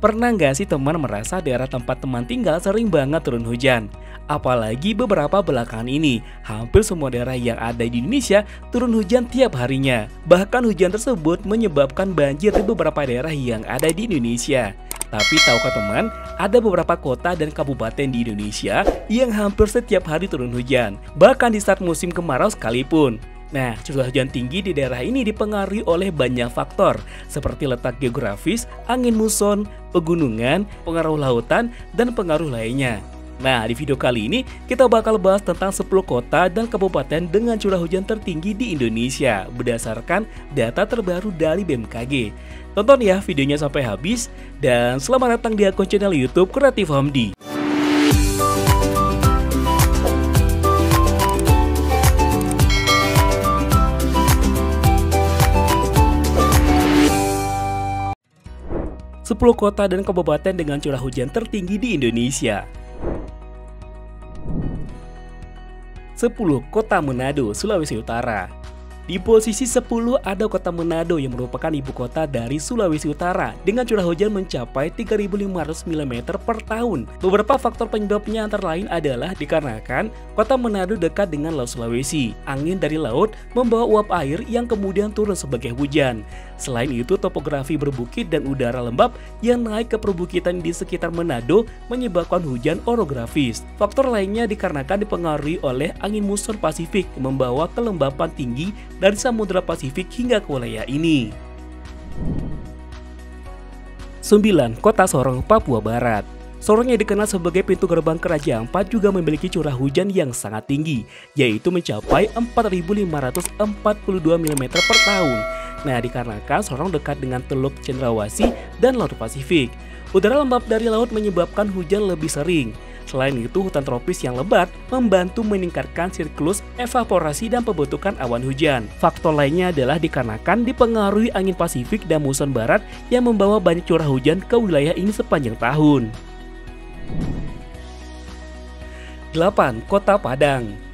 Pernah nggak sih teman merasa daerah tempat teman tinggal sering banget turun hujan? Apalagi beberapa belakangan ini, hampir semua daerah yang ada di Indonesia turun hujan tiap harinya. Bahkan hujan tersebut menyebabkan banjir di beberapa daerah yang ada di Indonesia. Tapi tahukah teman, ada beberapa kota dan kabupaten di Indonesia yang hampir setiap hari turun hujan, bahkan di saat musim kemarau sekalipun. Nah, curah hujan tinggi di daerah ini dipengaruhi oleh banyak faktor, seperti letak geografis, angin muson, pegunungan, pengaruh lautan, dan pengaruh lainnya. Nah, di video kali ini kita bakal bahas tentang 10 kota dan kabupaten dengan curah hujan tertinggi di Indonesia berdasarkan data terbaru dari BMKG. Tonton ya videonya sampai habis, dan selamat datang di akun channel YouTube Kreatif Hamdi. Sepuluh kota dan kabupaten dengan curah hujan tertinggi di Indonesia. 10. Kota Manado, Sulawesi Utara. Di posisi 10 ada kota Manado yang merupakan ibu kota dari Sulawesi Utara dengan curah hujan mencapai 3.500 mm per tahun. Beberapa faktor penyebabnya antara lain adalah dikarenakan kota Manado dekat dengan Laut Sulawesi. Angin dari laut membawa uap air yang kemudian turun sebagai hujan. Selain itu, topografi berbukit dan udara lembab yang naik ke perbukitan di sekitar Manado menyebabkan hujan orografis. Faktor lainnya dikarenakan dipengaruhi oleh angin muson Pasifik yang membawa kelembapan tinggi dari Samudra Pasifik hingga ke wilayah ini. 9. Kota Sorong, Papua Barat. Sorong yang dikenal sebagai pintu gerbang ke Raja Ampat juga memiliki curah hujan yang sangat tinggi, yaitu mencapai 4.542 mm per tahun. Nah, dikarenakan Sorong dekat dengan Teluk Cendrawasih dan Laut Pasifik, udara lembab dari laut menyebabkan hujan lebih sering. Selain itu, hutan tropis yang lebat membantu meningkatkan siklus evaporasi dan pembentukan awan hujan. Faktor lainnya adalah dikarenakan dipengaruhi angin Pasifik dan muson barat yang membawa banyak curah hujan ke wilayah ini sepanjang tahun. 8. Kota Padang.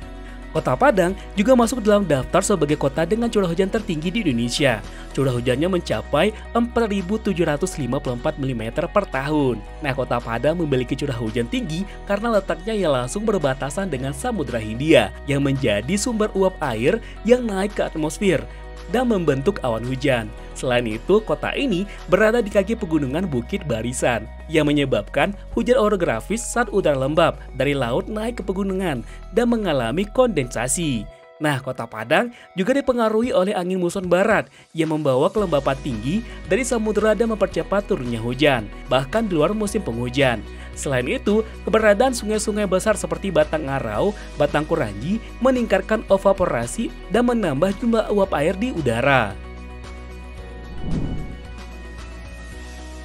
Kota Padang juga masuk dalam daftar sebagai kota dengan curah hujan tertinggi di Indonesia. Curah hujannya mencapai 4.754 mm per tahun. Nah, Kota Padang memiliki curah hujan tinggi karena letaknya yang langsung berbatasan dengan Samudra Hindia yang menjadi sumber uap air yang naik ke atmosfer dan membentuk awan hujan. Selain itu, kota ini berada di kaki pegunungan Bukit Barisan yang menyebabkan hujan orografis saat udara lembab dari laut naik ke pegunungan dan mengalami kondensasi. Nah, Kota Padang juga dipengaruhi oleh angin muson barat yang membawa kelembapan tinggi dari samudera dan mempercepat turunnya hujan, bahkan di luar musim penghujan. Selain itu, keberadaan sungai-sungai besar seperti Batang Arau, Batang Kuranji meningkatkan evaporasi dan menambah jumlah uap air di udara.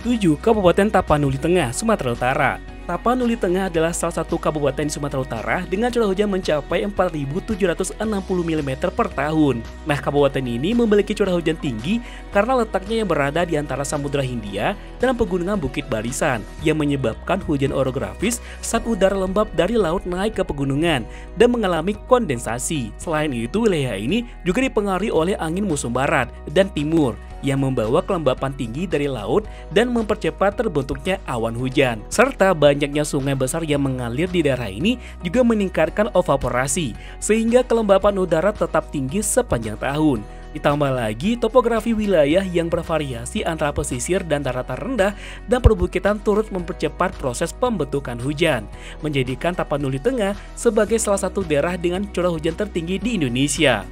7. Kabupaten Tapanuli Tengah, Sumatera Utara. Tapanuli Tengah adalah salah satu kabupaten di Sumatera Utara dengan curah hujan mencapai 4.760 mm per tahun. Nah, kabupaten ini memiliki curah hujan tinggi karena letaknya yang berada di antara Samudra Hindia dan pegunungan Bukit Barisan yang menyebabkan hujan orografis saat udara lembab dari laut naik ke pegunungan dan mengalami kondensasi. Selain itu, wilayah ini juga dipengaruhi oleh angin muson barat dan timur yang membawa kelembapan tinggi dari laut dan mempercepat terbentuknya awan hujan. Serta banyaknya sungai besar yang mengalir di daerah ini juga meningkatkan evaporasi, sehingga kelembapan udara tetap tinggi sepanjang tahun. Ditambah lagi topografi wilayah yang bervariasi antara pesisir dan daratan rendah dan perbukitan turut mempercepat proses pembentukan hujan, menjadikan Tapanuli Tengah sebagai salah satu daerah dengan curah hujan tertinggi di Indonesia.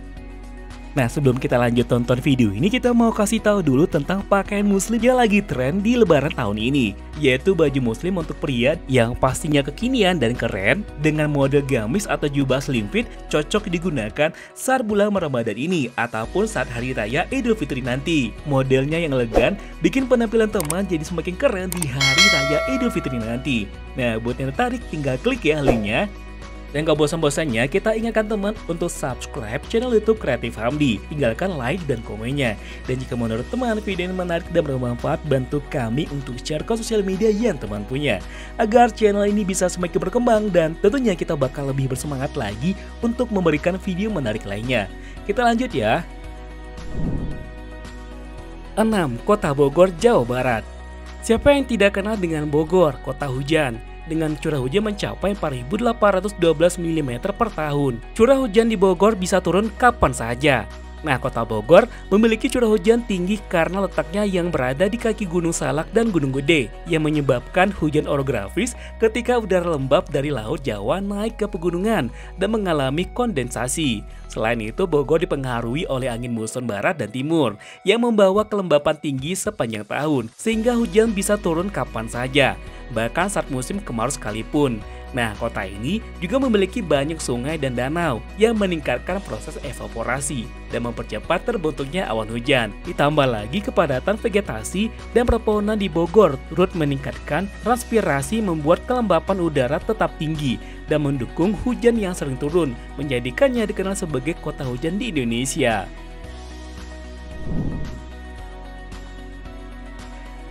Nah, sebelum kita lanjut tonton video ini, kita mau kasih tahu dulu tentang pakaian muslim yang lagi tren di lebaran tahun ini, yaitu baju muslim untuk pria yang pastinya kekinian dan keren dengan mode gamis atau jubah slim fit, cocok digunakan saat bulan Ramadan ini ataupun saat hari raya Idul Fitri nanti. Modelnya yang elegan bikin penampilan teman jadi semakin keren di hari raya Idul Fitri nanti. Nah, buat yang tertarik tinggal klik ya linknya. Dan gak bosan-bosannya, kita ingatkan teman untuk subscribe channel YouTube Kreatif Hamdi. Tinggalkan like dan komennya. Dan jika menurut teman video ini menarik dan bermanfaat, bantu kami untuk share ke sosial media yang teman punya, agar channel ini bisa semakin berkembang dan tentunya kita bakal lebih bersemangat lagi untuk memberikan video menarik lainnya. Kita lanjut ya. 6. Kota Bogor, Jawa Barat. Siapa yang tidak kenal dengan Bogor, kota hujan? Dengan curah hujan mencapai 4.812 mm per tahun. Curah hujan di Bogor bisa turun kapan saja. Nah, kota Bogor memiliki curah hujan tinggi karena letaknya yang berada di kaki Gunung Salak dan Gunung Gede yang menyebabkan hujan orografis ketika udara lembab dari Laut Jawa naik ke pegunungan dan mengalami kondensasi. Selain itu, Bogor dipengaruhi oleh angin muson barat dan timur yang membawa kelembapan tinggi sepanjang tahun sehingga hujan bisa turun kapan saja, bahkan saat musim kemarau sekalipun. Nah, kota ini juga memiliki banyak sungai dan danau yang meningkatkan proses evaporasi dan mempercepat terbentuknya awan hujan. Ditambah lagi kepadatan vegetasi dan pepohonan di Bogor turut meningkatkan transpirasi membuat kelembapan udara tetap tinggi dan mendukung hujan yang sering turun, menjadikannya dikenal sebagai kota hujan di Indonesia.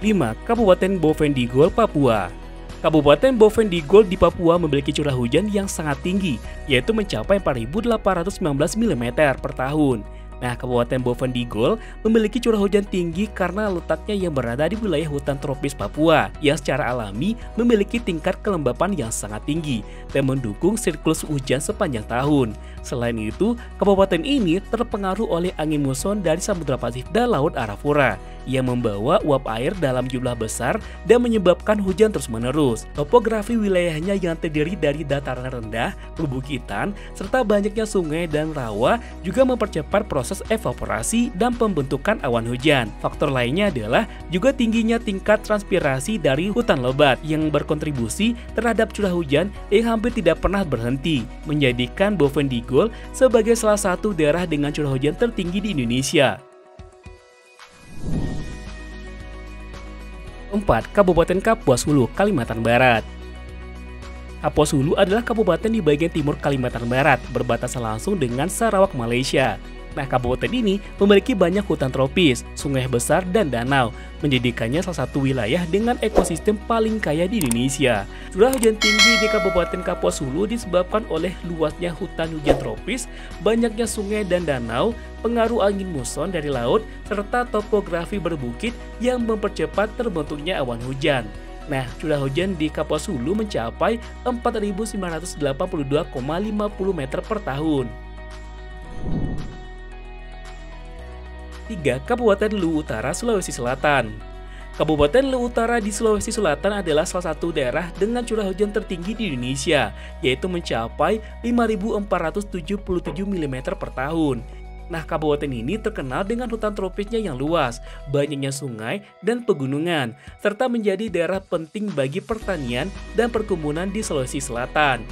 5. Kabupaten Bovendigol, Papua. Kabupaten Bovendigol di Papua memiliki curah hujan yang sangat tinggi, yaitu mencapai 4.819 mm per tahun. Nah, Kabupaten Bovendigol memiliki curah hujan tinggi karena letaknya yang berada di wilayah hutan tropis Papua yang secara alami memiliki tingkat kelembapan yang sangat tinggi dan mendukung siklus hujan sepanjang tahun. Selain itu, kabupaten ini terpengaruh oleh angin muson dari Samudra Pasifik dan Laut Arafura yang membawa uap air dalam jumlah besar dan menyebabkan hujan terus-menerus. Topografi wilayahnya yang terdiri dari dataran rendah, perbukitan, serta banyaknya sungai dan rawa juga mempercepat proses evaporasi dan pembentukan awan hujan. Faktor lainnya adalah juga tingginya tingkat transpirasi dari hutan lebat yang berkontribusi terhadap curah hujan yang hampir tidak pernah berhenti, menjadikan Bovendigol sebagai salah satu daerah dengan curah hujan tertinggi di Indonesia. 4. Kabupaten Kapuas Hulu, Kalimantan Barat. Kapuas Hulu adalah kabupaten di bagian timur Kalimantan Barat, berbatasan langsung dengan Sarawak, Malaysia. Nah, kabupaten ini memiliki banyak hutan tropis, sungai besar, dan danau, menjadikannya salah satu wilayah dengan ekosistem paling kaya di Indonesia. Curah hujan tinggi di Kabupaten Kapuas Hulu disebabkan oleh luasnya hutan hujan tropis, banyaknya sungai dan danau, pengaruh angin muson dari laut, serta topografi berbukit yang mempercepat terbentuknya awan hujan. Nah, curah hujan di Kapuas Hulu mencapai 4.982,50 meter per tahun. 3. Kabupaten Luwu Utara, Sulawesi Selatan. Kabupaten Luwu Utara di Sulawesi Selatan adalah salah satu daerah dengan curah hujan tertinggi di Indonesia, yaitu mencapai 5.477 mm per tahun. Nah, kabupaten ini terkenal dengan hutan tropisnya yang luas, banyaknya sungai dan pegunungan, serta menjadi daerah penting bagi pertanian dan perkebunan di Sulawesi Selatan.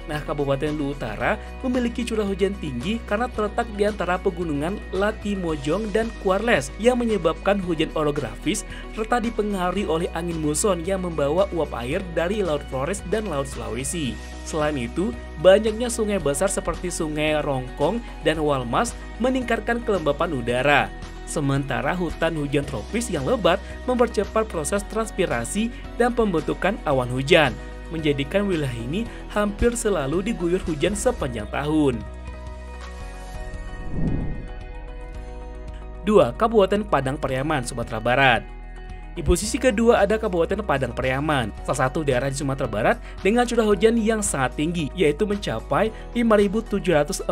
Nah, Kabupaten Luwu Utara memiliki curah hujan tinggi karena terletak di antara pegunungan Latimojong dan Kuarles yang menyebabkan hujan orografis serta dipengaruhi oleh angin muson yang membawa uap air dari Laut Flores dan Laut Sulawesi. Selain itu, banyaknya sungai besar seperti Sungai Rongkong dan Walmas meningkatkan kelembapan udara. Sementara hutan hujan tropis yang lebat mempercepat proses transpirasi dan pembentukan awan hujan, menjadikan wilayah ini hampir selalu diguyur hujan sepanjang tahun. 2. Kabupaten Padang Pariaman, Sumatera Barat. Di posisi kedua ada Kabupaten Padang Pariaman, salah satu daerah di Sumatera Barat dengan curah hujan yang sangat tinggi, yaitu mencapai 5.745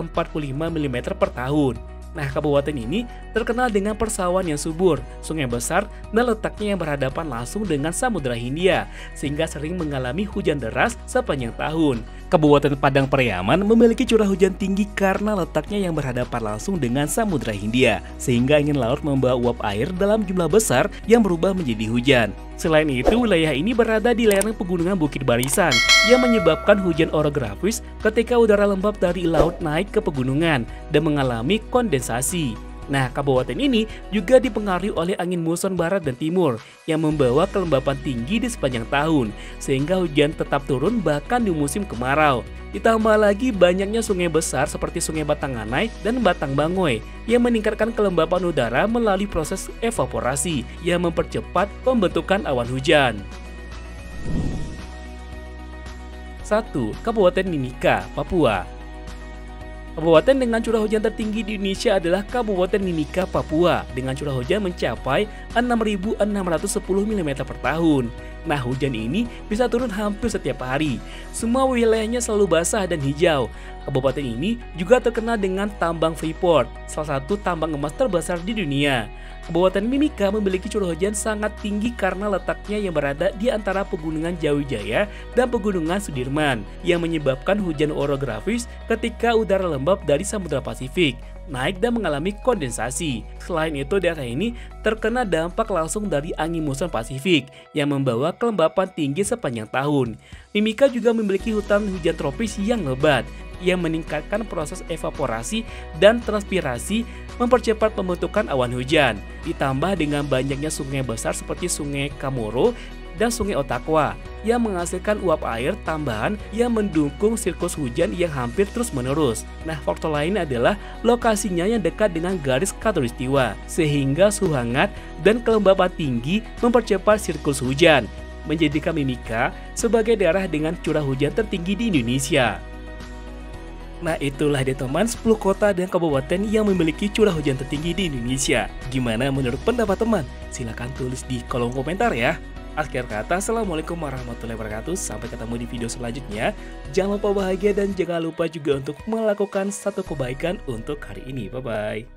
mm per tahun. Nah, kabupaten ini terkenal dengan persawahan yang subur, sungai besar, dan letaknya yang berhadapan langsung dengan Samudra Hindia, sehingga sering mengalami hujan deras sepanjang tahun. Kabupaten Padang Pariaman memiliki curah hujan tinggi karena letaknya yang berhadapan langsung dengan Samudra Hindia, sehingga angin laut membawa uap air dalam jumlah besar yang berubah menjadi hujan. Selain itu, wilayah ini berada di lereng pegunungan Bukit Barisan yang menyebabkan hujan orografis ketika udara lembab dari laut naik ke pegunungan dan mengalami kondensasi. Nah, kabupaten ini juga dipengaruhi oleh angin muson barat dan timur yang membawa kelembapan tinggi di sepanjang tahun, sehingga hujan tetap turun bahkan di musim kemarau. Ditambah lagi banyaknya sungai besar seperti Sungai Batanganai dan Batang Bangoe yang meningkatkan kelembapan udara melalui proses evaporasi yang mempercepat pembentukan awan hujan. 1. Kabupaten Mimika, Papua. Kabupaten dengan curah hujan tertinggi di Indonesia adalah Kabupaten Mimika, Papua, dengan curah hujan mencapai 6.610 mm per tahun. Nah, hujan ini bisa turun hampir setiap hari. Semua wilayahnya selalu basah dan hijau. Kabupaten ini juga terkenal dengan tambang Freeport, salah satu tambang emas terbesar di dunia. Kabupaten Mimika memiliki curah hujan sangat tinggi karena letaknya yang berada di antara pegunungan Jawijaya dan pegunungan Sudirman, yang menyebabkan hujan orografis ketika udara lembab dari Samudra Pasifik naik dan mengalami kondensasi. Selain itu, daerah ini terkena dampak langsung dari angin muson Pasifik yang membawa kelembapan tinggi sepanjang tahun. Mimika juga memiliki hutan hujan tropis yang lebat, yang meningkatkan proses evaporasi dan transpirasi, mempercepat pembentukan awan hujan. Ditambah dengan banyaknya sungai besar seperti Sungai Kamoro dan Sungai Otakwa yang menghasilkan uap air tambahan yang mendukung siklus hujan yang hampir terus-menerus. Nah, faktor lain adalah lokasinya yang dekat dengan garis khatulistiwa, sehingga suhu hangat dan kelembapan tinggi mempercepat siklus hujan, menjadikan Mimika sebagai daerah dengan curah hujan tertinggi di Indonesia. Nah, itulah deh teman 10 kota dan kabupaten yang memiliki curah hujan tertinggi di Indonesia. Gimana menurut pendapat teman? Silahkan tulis di kolom komentar ya. Akhir kata, Assalamualaikum warahmatullahi wabarakatuh. Sampai ketemu di video selanjutnya. Jangan lupa bahagia dan jangan lupa juga untuk melakukan satu kebaikan untuk hari ini. Bye-bye.